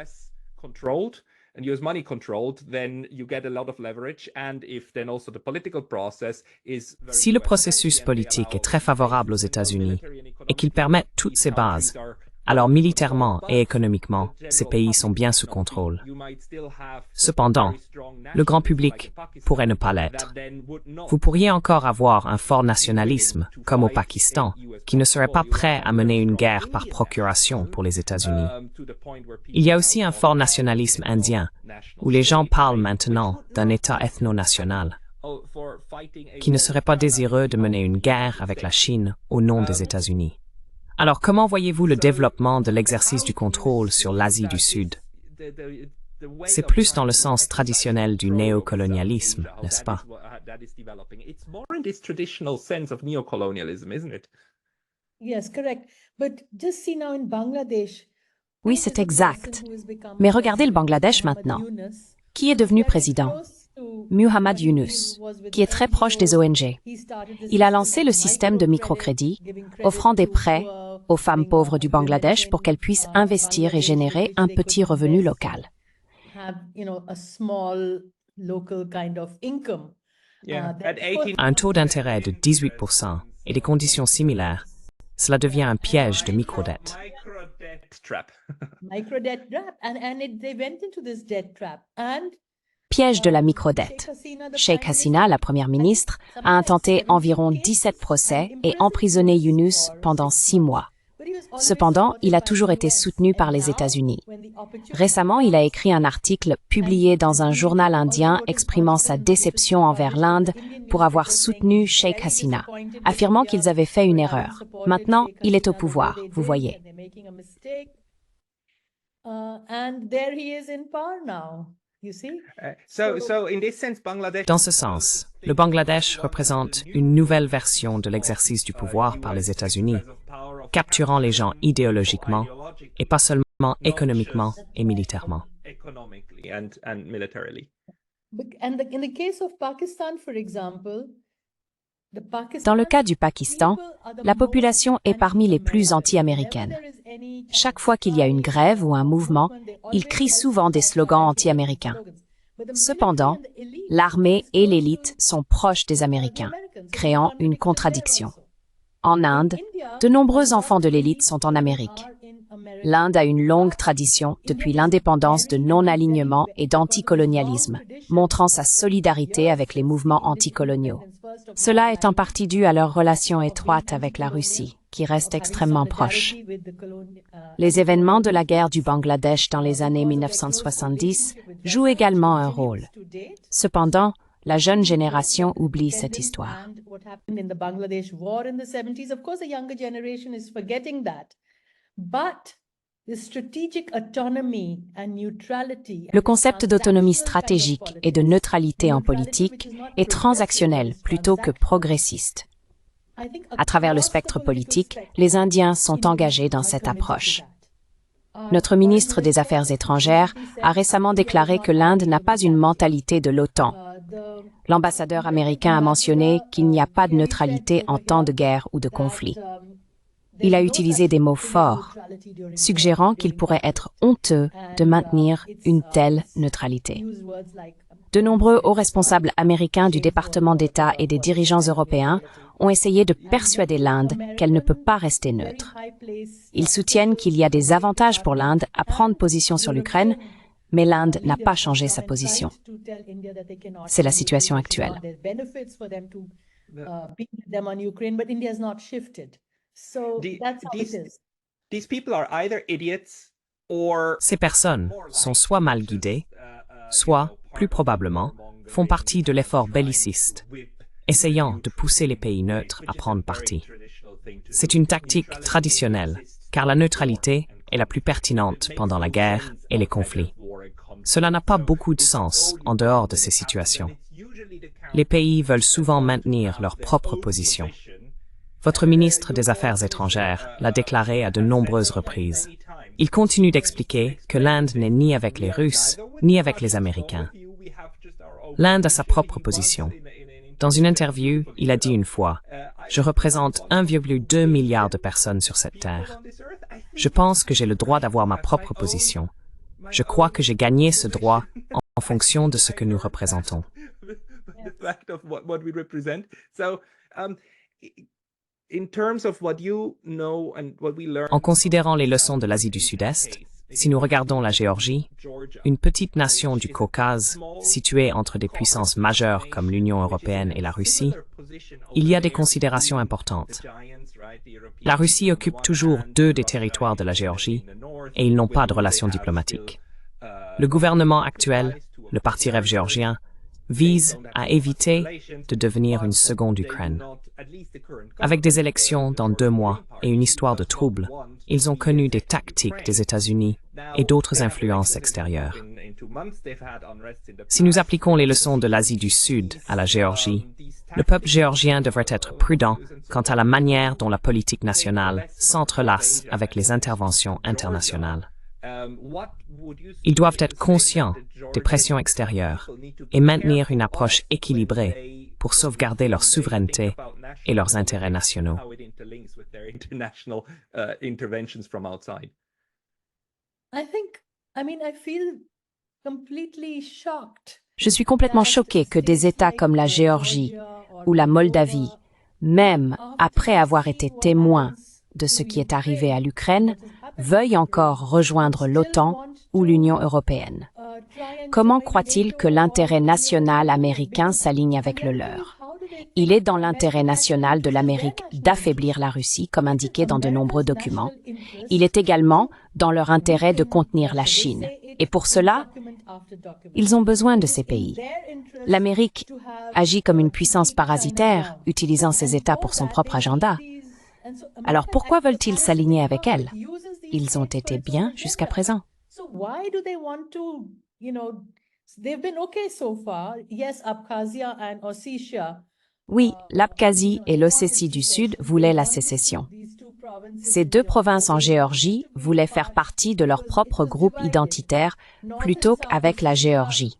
S3: Si le processus politique est très favorable aux États-Unis et qu'il permet toutes ces bases, alors militairement et économiquement, ces pays sont bien sous contrôle. Cependant, le grand public pourrait ne pas l'être. Vous pourriez encore avoir un fort nationalisme, comme au Pakistan, qui ne serait pas prêt à mener une guerre par procuration pour les États-Unis. Il y a aussi un fort nationalisme indien, où les gens parlent maintenant d'un État ethno-national, qui ne serait pas désireux de mener une guerre avec la Chine au nom des États-Unis. Alors, comment voyez-vous le développement de l'exercice du contrôle sur l'Asie du Sud? C'est plus dans le sens traditionnel du néocolonialisme, n'est-ce pas?
S2: Oui, c'est exact. Mais regardez le Bangladesh maintenant. Qui est devenu président? Muhammad Yunus, qui est très proche des ONG. Il a lancé le système de microcrédit, offrant des prêts aux femmes pauvres du Bangladesh pour qu'elles puissent investir et générer un petit revenu local.
S3: À un taux d'intérêt de 18% et des conditions similaires, cela devient un piège de microdette.
S2: Piège de la microdette. Sheikh Hasina, la première ministre, a intenté environ 17 procès et emprisonné Yunus pendant 6 mois. Cependant, il a toujours été soutenu par les États-Unis. Récemment, il a écrit un article publié dans un journal indien exprimant sa déception envers l'Inde pour avoir soutenu Sheikh Hasina, affirmant qu'ils avaient fait une erreur. Maintenant, il est au pouvoir, vous voyez.
S3: Dans ce sens, le Bangladesh représente une nouvelle version de l'exercice du pouvoir par les États-Unis, capturant les gens idéologiquement et pas seulement économiquement et militairement.
S2: Dans le cas du Pakistan, la population est parmi les plus anti-américaines. Chaque fois qu'il y a une grève ou un mouvement, ils crient souvent des slogans anti-américains. Cependant, l'armée et l'élite sont proches des Américains, créant une contradiction. En Inde, de nombreux enfants de l'élite sont en Amérique. L'Inde a une longue tradition depuis l'indépendance de non-alignement et d'anticolonialisme, montrant sa solidarité avec les mouvements anticoloniaux. Cela est en partie dû à leur relation étroite avec la Russie, qui reste extrêmement proche. Les événements de la guerre du Bangladesh dans les années 1970 jouent également un rôle. Cependant, la jeune génération oublie cette histoire. Le concept d'autonomie stratégique et de neutralité en politique est transactionnel plutôt que progressiste. À travers le spectre politique, les Indiens sont engagés dans cette approche. Notre ministre des Affaires étrangères a récemment déclaré que l'Inde n'a pas une mentalité de l'OTAN. L'ambassadeur américain a mentionné qu'il n'y a pas de neutralité en temps de guerre ou de conflit. Il a utilisé des mots forts, suggérant qu'il pourrait être honteux de maintenir une telle neutralité. De nombreux hauts responsables américains du département d'État et des dirigeants européens ont essayé de persuader l'Inde qu'elle ne peut pas rester neutre. Ils soutiennent qu'il y a des avantages pour l'Inde à prendre position sur l'Ukraine, mais l'Inde n'a pas changé sa position. C'est la situation actuelle.
S4: These people are either idiots or
S3: Ces personnes sont soit mal guidées, soit, plus probablement, font partie de l'effort belliciste, essayant de pousser les pays neutres à prendre parti. C'est une tactique traditionnelle, car la neutralité est la plus pertinente pendant la guerre et les conflits. Cela n'a pas beaucoup de sens en dehors de ces situations. Les pays veulent souvent maintenir leur propre position. Votre ministre des Affaires étrangères l'a déclaré à de nombreuses reprises. Il continue d'expliquer que l'Inde n'est ni avec les Russes, ni avec les Américains. L'Inde a sa propre position. Dans une interview, il a dit une fois « Je représente 1,2 milliard de personnes sur cette terre. Je pense que j'ai le droit d'avoir ma propre position. Je crois que j'ai gagné ce droit en fonction de ce que nous représentons. » En considérant les leçons de l'Asie du Sud-Est, si nous regardons la Géorgie, une petite nation du Caucase, située entre des puissances majeures comme l'Union européenne et la Russie, il y a des considérations importantes. La Russie occupe toujours 2 des territoires de la Géorgie et ils n'ont pas de relations diplomatiques. Le gouvernement actuel, le Parti Rêve géorgien, vise à éviter de devenir une seconde Ukraine. Avec des élections dans 2 mois et une histoire de troubles, ils ont connu des tactiques des États-Unis et d'autres influences extérieures. Si nous appliquons les leçons de l'Asie du Sud à la Géorgie, le peuple géorgien devrait être prudent quant à la manière dont la politique nationale s'entrelace avec les interventions internationales. Ils doivent être conscients des pressions extérieures et maintenir une approche équilibrée pour sauvegarder leur souveraineté et leurs intérêts nationaux.
S2: Je suis complètement choquée que des États comme la Géorgie ou la Moldavie, même après avoir été témoins de ce qui est arrivé à l'Ukraine, veuillent encore rejoindre l'OTAN ou l'Union européenne. Comment croient-ils que l'intérêt national américain s'aligne avec le leur? Il est dans l'intérêt national de l'Amérique d'affaiblir la Russie, comme indiqué dans de nombreux documents. Il est également dans leur intérêt de contenir la Chine. Et pour cela, ils ont besoin de ces pays. L'Amérique agit comme une puissance parasitaire, utilisant ces États pour son propre agenda. Alors pourquoi veulent-ils s'aligner avec elle? Ils ont été bien jusqu'à présent. Oui, l'Abkhazie et l'Ossétie du Sud voulaient la sécession. Ces 2 provinces en Géorgie voulaient faire partie de leur propre groupe identitaire plutôt qu'avec la Géorgie.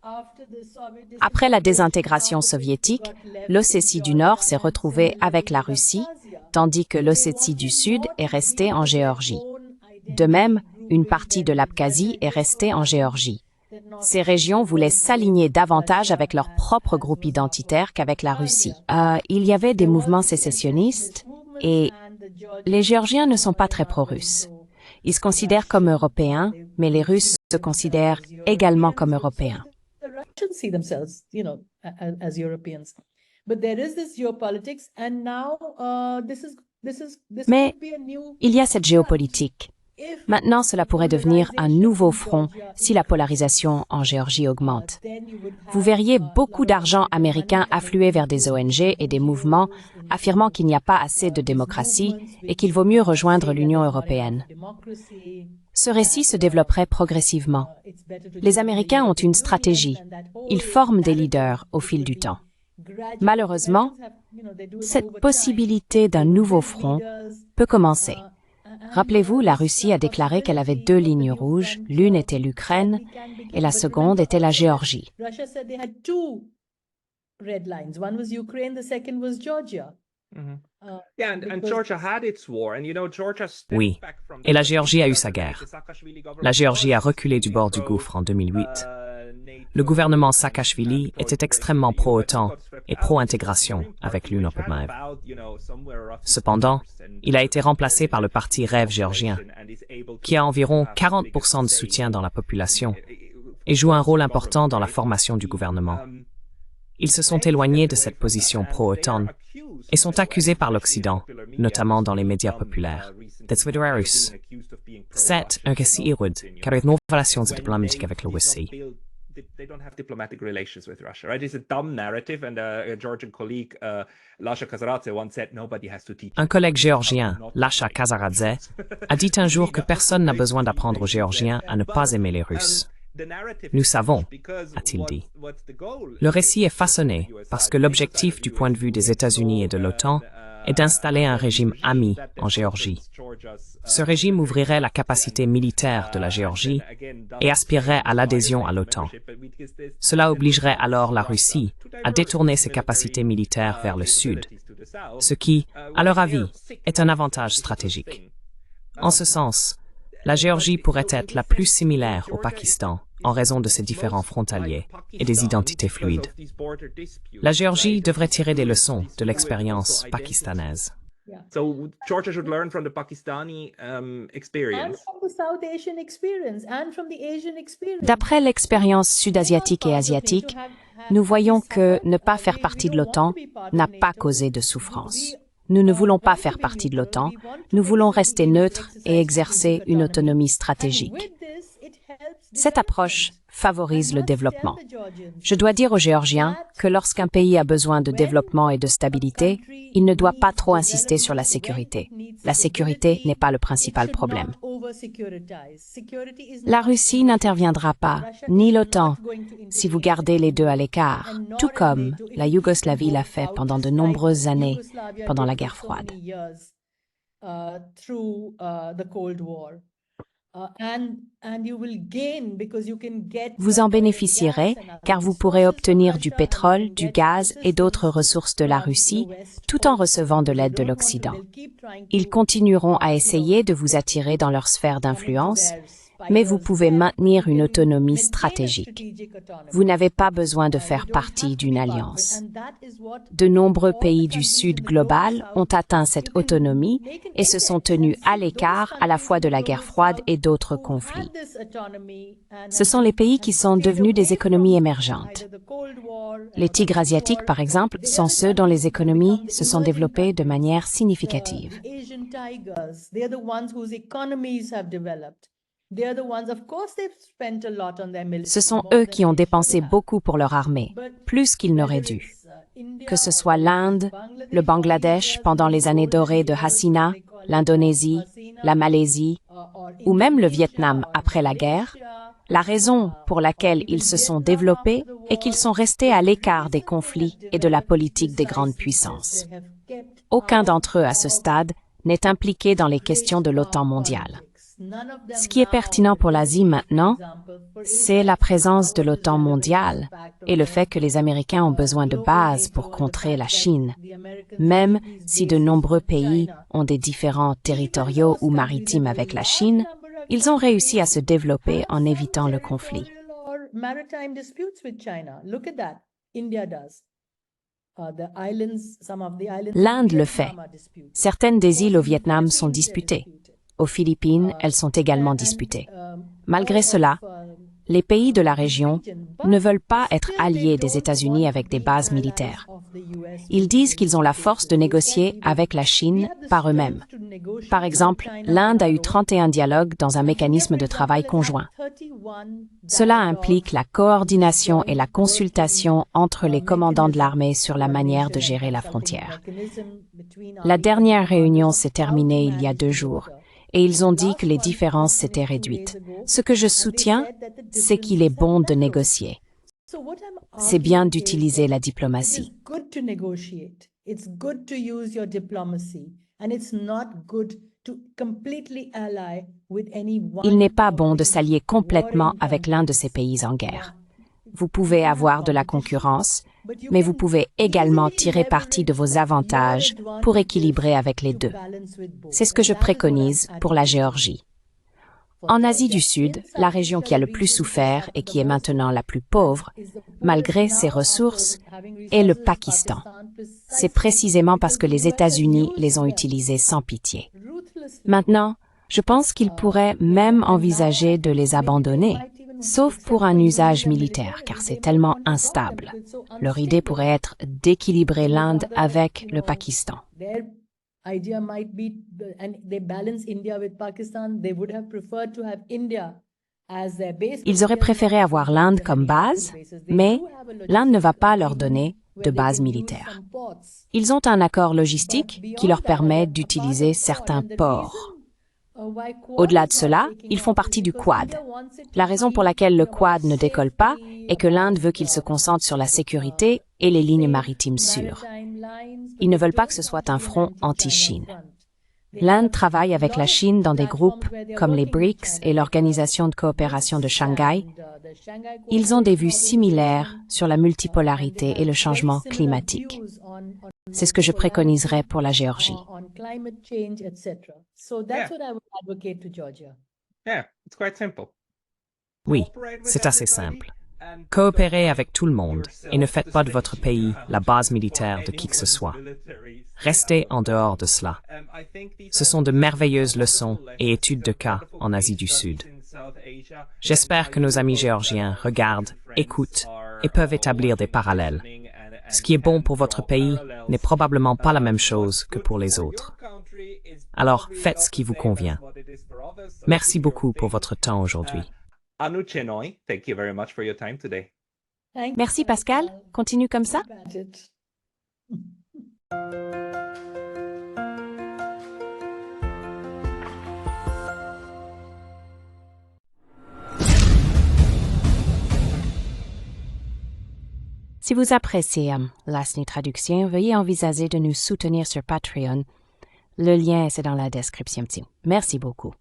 S2: Après la désintégration soviétique, l'Ossétie du Nord s'est retrouvée avec la Russie, tandis que l'Ossétie du Sud est restée en Géorgie. De même, une partie de l'Abkhazie est restée en Géorgie. Ces régions voulaient s'aligner davantage avec leur propre groupe identitaire qu'avec la Russie. Il y avait des mouvements sécessionnistes et les Géorgiens ne sont pas très pro-russes. Ils se considèrent comme Européens, mais les Russes se considèrent également comme Européens. Mais il y a cette géopolitique. Maintenant, cela pourrait devenir un nouveau front si la polarisation en Géorgie augmente. Vous verriez beaucoup d'argent américain affluer vers des ONG et des mouvements affirmant qu'il n'y a pas assez de démocratie et qu'il vaut mieux rejoindre l'Union européenne. Ce récit se développerait progressivement. Les Américains ont une stratégie. Ils forment des leaders au fil du temps. Malheureusement, cette possibilité d'un nouveau front peut commencer. Rappelez-vous, la Russie a déclaré qu'elle avait 2 lignes rouges, l'une était l'Ukraine et la seconde était la Géorgie.
S3: Oui, et la Géorgie a eu sa guerre. La Géorgie a reculé du bord du gouffre en 2008. Le gouvernement Saakashvili était extrêmement pro-OTAN et pro-intégration avec l'UNOPMAV. Cependant, il a été remplacé par le parti Rêve géorgien, qui a environ 40% de soutien dans la population et joue un rôle important dans la formation du gouvernement. Ils se sont éloignés de cette position pro-OTAN et sont accusés par l'Occident, notamment dans les médias populaires. C'est un cas irud, car il y a relations diplomatiques avec la Russie.
S4: They don't have diplomatic relations with Russia, right? It's a dumb narrative, and a Georgian colleague, Lasha Kazaradze, once said, "Nobody has to teach."
S3: Un collègue géorgien, Lasha Kazaradze, a dit un jour que personne n'a besoin d'apprendre aux Géorgiens à ne pas aimer les Russes. Nous savons, a-t-il dit. Le récit est façonné parce que l'objectif du point de vue des États-Unis et de l'OTAN est d'installer un régime ami en Géorgie. Ce régime ouvrirait la capacité militaire de la Géorgie et aspirerait à l'adhésion à l'OTAN. Cela obligerait alors la Russie à détourner ses capacités militaires vers le sud, ce qui, à leur avis, est un avantage stratégique. En ce sens, la Géorgie pourrait être la plus similaire au Pakistan en raison de ses différents frontaliers et des identités fluides. La Géorgie devrait tirer des leçons de l'expérience pakistanaise.
S4: So Georgia should learn from the Pakistani experience.
S2: D'après l'expérience sud-asiatique et asiatique, nous voyons que ne pas faire partie de l'OTAN n'a pas causé de souffrance. Nous ne voulons pas faire partie de l'OTAN, nous voulons rester neutres et exercer une autonomie stratégique. Cette approche favorise le développement. Je dois dire aux Géorgiens que lorsqu'un pays a besoin de développement et de stabilité, il ne doit pas trop insister sur la sécurité. La sécurité n'est pas le principal problème. La Russie n'interviendra pas, ni l'OTAN, si vous gardez les deux à l'écart, tout comme la Yougoslavie l'a fait pendant de nombreuses années, pendant la guerre froide. Vous en bénéficierez car vous pourrez obtenir du pétrole, du gaz et d'autres ressources de la Russie tout en recevant de l'aide de l'Occident. Ils continueront à essayer de vous attirer dans leur sphère d'influence, mais vous pouvez maintenir une autonomie stratégique. Vous n'avez pas besoin de faire partie d'une alliance. De nombreux pays du Sud global ont atteint cette autonomie et se sont tenus à l'écart à la fois de la guerre froide et d'autres conflits. Ce sont les pays qui sont devenus des économies émergentes. Les tigres asiatiques, par exemple, sont ceux dont les économies se sont développées de manière significative. Ce sont eux qui ont dépensé beaucoup pour leur armée, plus qu'ils n'auraient dû. Que ce soit l'Inde, le Bangladesh pendant les années dorées de Hasina, l'Indonésie, la Malaisie, ou même le Vietnam après la guerre, la raison pour laquelle ils se sont développés est qu'ils sont restés à l'écart des conflits et de la politique des grandes puissances. Aucun d'entre eux à ce stade n'est impliqué dans les questions de l'OTAN mondiale. Ce qui est pertinent pour l'Asie maintenant, c'est la présence de l'OTAN mondiale et le fait que les Américains ont besoin de bases pour contrer la Chine, même si de nombreux pays ont des différends territoriaux ou maritimes avec la Chine, ils ont réussi à se développer en évitant le conflit. L'Inde le fait. Certaines des îles au Vietnam sont disputées. Aux Philippines, elles sont également disputées. Malgré cela, les pays de la région ne veulent pas être alliés des États-Unis avec des bases militaires. Ils disent qu'ils ont la force de négocier avec la Chine par eux-mêmes. Par exemple, l'Inde a eu 31 dialogues dans un mécanisme de travail conjoint. Cela implique la coordination et la consultation entre les commandants de l'armée sur la manière de gérer la frontière. La dernière réunion s'est terminée il y a 2 jours. Et ils ont dit que les différences s'étaient réduites. Ce que je soutiens, c'est qu'il est bon de négocier. C'est bien d'utiliser la diplomatie. Il n'est pas bon de s'allier complètement avec l'un de ces pays en guerre. Vous pouvez avoir de la concurrence, mais vous pouvez également tirer parti de vos avantages pour équilibrer avec les deux. C'est ce que je préconise pour la Géorgie. En Asie du Sud, la région qui a le plus souffert et qui est maintenant la plus pauvre, malgré ses ressources, est le Pakistan. C'est précisément parce que les États-Unis les ont utilisés sans pitié. Maintenant, je pense qu'ils pourraient même envisager de les abandonner, sauf pour un usage militaire, car c'est tellement instable. Leur idée pourrait être d'équilibrer l'Inde avec le Pakistan.
S1: Idea might be, and they balance India with Pakistan, they would have preferred to have India as their base.
S2: Ils auraient préféré avoir l'Inde comme base, mais l'Inde ne va pas leur donner de base militaire. Ils ont un accord logistique qui leur permet d'utiliser certains ports. Au-delà de cela, ils font partie du Quad. La raison pour laquelle le Quad ne décolle pas est que l'Inde veut qu'il se concentre sur la sécurité et les lignes maritimes sûres. Ils ne veulent pas que ce soit un front anti-Chine. L'Inde travaille avec la Chine dans des groupes comme les BRICS et l'Organisation de coopération de Shanghai. Ils ont des vues similaires sur la multipolarité et le changement climatique. C'est ce que je préconiserais pour la Géorgie.
S4: Yeah, it's quite simple.
S3: Oui, c'est assez simple. Coopérez avec tout le monde et ne faites pas de votre pays la base militaire de qui que ce soit. Restez en dehors de cela. Ce sont de merveilleuses leçons et études de cas en Asie du Sud. J'espère que nos amis géorgiens regardent, écoutent et peuvent établir des parallèles. Ce qui est bon pour votre pays n'est probablement pas la même chose que pour les autres. Alors, faites ce qui vous convient. Merci beaucoup pour votre temps aujourd'hui.
S4: Anu Chenoy, thank you very much for your time today.
S2: Merci Pascal, continue comme ça. Si vous appréciez Lasny Traduction, veuillez envisager de nous soutenir sur Patreon. Le lien est dans la description. Merci beaucoup.